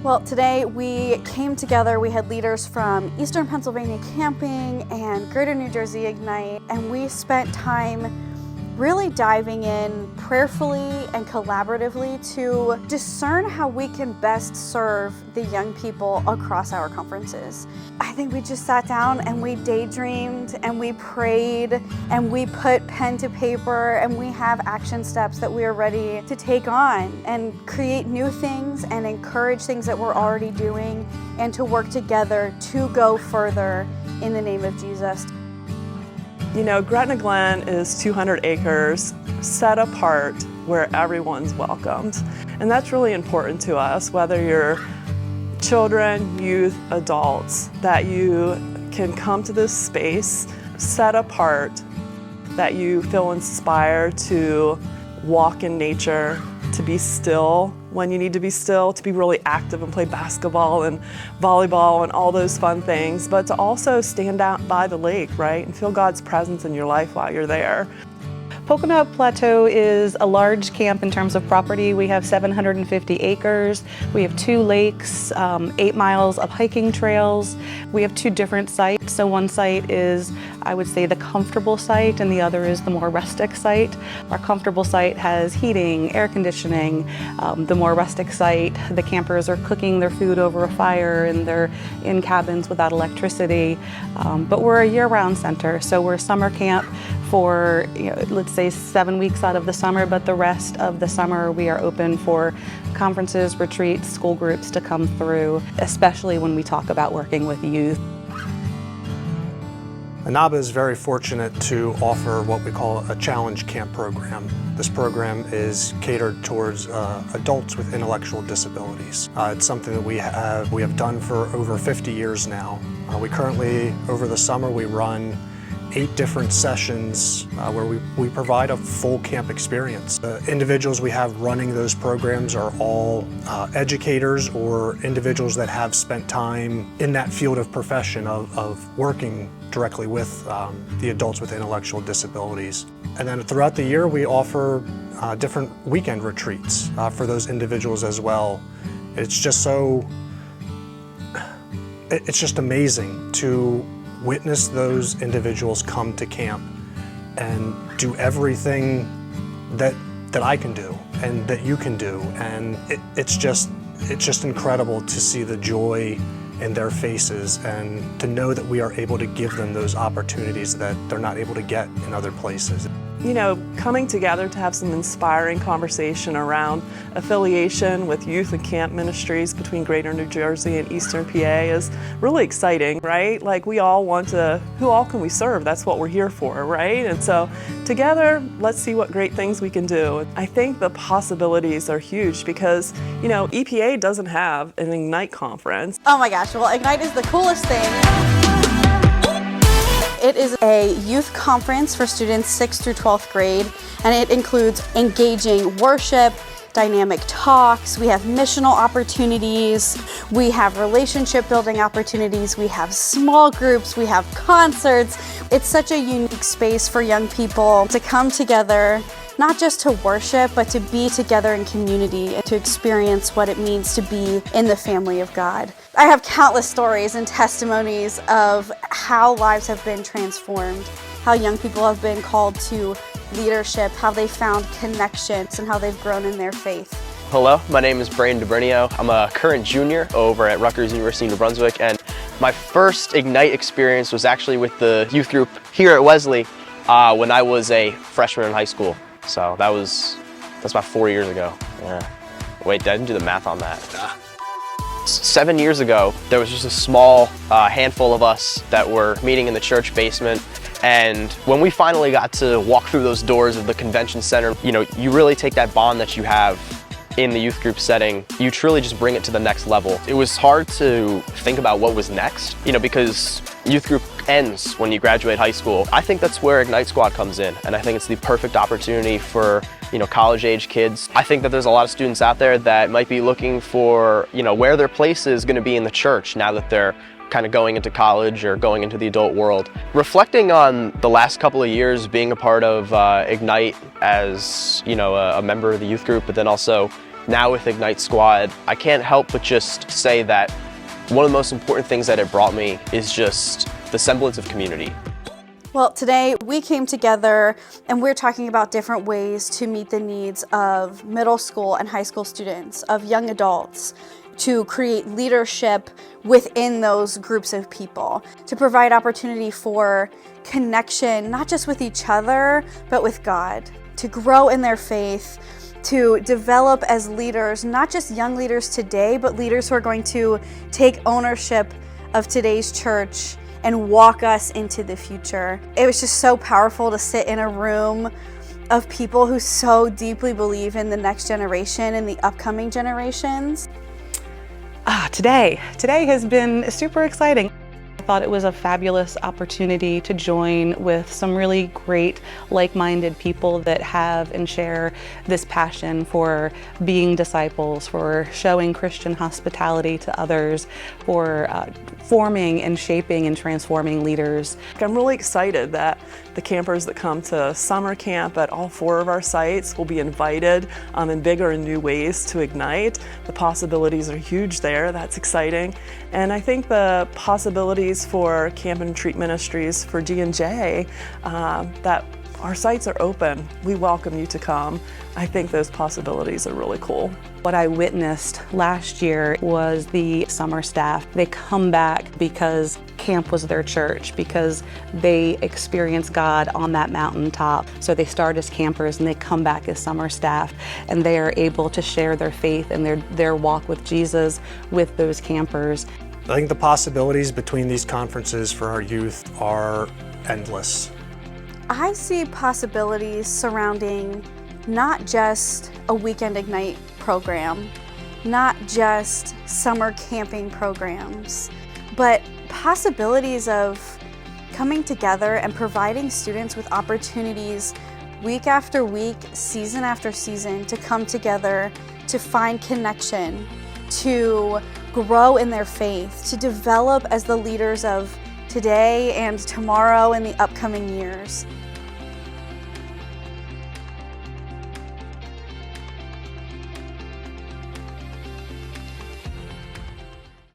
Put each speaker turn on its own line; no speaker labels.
Well, today we came together. We had leaders from Eastern Pennsylvania Camping and Greater New Jersey Ignite, and we spent time really diving in prayerfully and collaboratively to discern how we can best serve the young people across our conferences. I think we just sat down and we daydreamed and we prayed and we put pen to paper and we have action steps that we are ready to take on and create new things and encourage things that we're already doing and to work together to go further in the name of Jesus.
You know, Gretna Glen is 200 acres set apart where everyone's welcomed. And that's really important to us, whether you're children, youth, adults, that you can come to this space set apart, that you feel inspired to walk in nature, to be still when you need to be still, to be really active and play basketball and volleyball and all those fun things, but to also stand out by the lake, right, and feel God's presence in your life while you're there.
Pocono Plateau is a large camp in terms of property. We have 750 acres. We have 2 lakes, 8 miles of hiking trails. We have 2 different sites. So one site is, I would say, the comfortable site, and the other is the more rustic site. Our comfortable site has heating, air conditioning. The more rustic site, the campers are cooking their food over a fire and they're in cabins without electricity. But we're a year-round center, so we're a summer camp for, let's say 7 weeks out of the summer, but the rest of the summer we are open for conferences, retreats, school groups to come through, especially when we talk about working with youth.
ANABA is very fortunate to offer what we call a challenge camp program. This program is catered towards adults with intellectual disabilities. It's something that we have done for over 50 years now. We currently, over the summer, we run 8 different sessions where we provide a full camp experience. The individuals we have running those programs are all educators or individuals that have spent time in that field of profession of working directly with the adults with intellectual disabilities. And then throughout the year we offer different weekend retreats for those individuals as well. It's just amazing to witness those individuals come to camp and do everything that I can do and that you can do, and it's just incredible to see the joy in their faces and to know that we are able to give them those opportunities that they're not able to get in other places.
You know, coming together to have some inspiring conversation around affiliation with youth and camp ministries between Greater New Jersey and Eastern PA is really exciting, right? Like, we all want to, who all can we serve? That's what we're here for, right? And so together, let's see what great things we can do. I think the possibilities are huge because, you know, EPA doesn't have an Ignite conference.
Oh my gosh, well, Ignite is the coolest thing. It is a youth conference for students 6th through 12th grade, and it includes engaging worship, dynamic talks, we have missional opportunities, we have relationship building opportunities, we have small groups, we have concerts. It's such a unique space for young people to come together, not just to worship, but to be together in community and to experience what it means to be in the family of God. I have countless stories and testimonies of how lives have been transformed, how young people have been called to leadership, how they found connections, and how they've grown in their faith.
Hello, my name is Brandon DeBernio. I'm a current junior over at Rutgers University, New Brunswick, and my first Ignite experience was actually with the youth group here at Wesley when I was a freshman in high school. So that's about 4 years ago. Yeah. Wait, I didn't do the math on that. 7 years ago, there was just a small handful of us that were meeting in the church basement. And when we finally got to walk through those doors of the convention center, you know, you really take that bond that you have in the youth group setting, you truly just bring it to the next level. It was hard to think about what was next, you know, because youth group ends when you graduate high school. I think that's where Ignite Squad comes in, and I think it's the perfect opportunity for, you know, college-age kids. I think that there's a lot of students out there that might be looking for, you know, where their place is going to be in the church now that they're kind of going into college or going into the adult world. Reflecting on the last couple of years being a part of Ignite as, you know, a member of the youth group, but then also now with Ignite Squad, I can't help but just say that one of the most important things that it brought me is just the semblance of community.
Well, today we came together and we're talking about different ways to meet the needs of middle school and high school students, of young adults, to create leadership within those groups of people, to provide opportunity for connection, not just with each other, but with God, to grow in their faith, to develop as leaders, not just young leaders today, but leaders who are going to take ownership of today's church and walk us into the future. It was just so powerful to sit in a room of people who so deeply believe in the next generation and the upcoming generations.
Today has been super exciting. I thought it was a fabulous opportunity to join with some really great like-minded people that have and share this passion for being disciples, for showing Christian hospitality to others, for forming and shaping and transforming leaders.
I'm really excited that the campers that come to summer camp at all 4 of our sites will be invited in bigger and new ways to Ignite. The possibilities are huge there, that's exciting. And I think the possibilities for Camp and Treat Ministries for D&J, that our sites are open. We welcome you to come. I think those possibilities are really cool.
What I witnessed last year was the summer staff. They come back because camp was their church, because they experience God on that mountaintop. So they start as campers and they come back as summer staff, and they are able to share their faith and their walk with Jesus with those campers.
I think the possibilities between these conferences for our youth are endless.
I see possibilities surrounding not just a weekend Ignite program, not just summer camping programs, but possibilities of coming together and providing students with opportunities week after week, season after season, to come together, to find connection, to grow in their faith, to develop as the leaders of today and tomorrow and the upcoming years.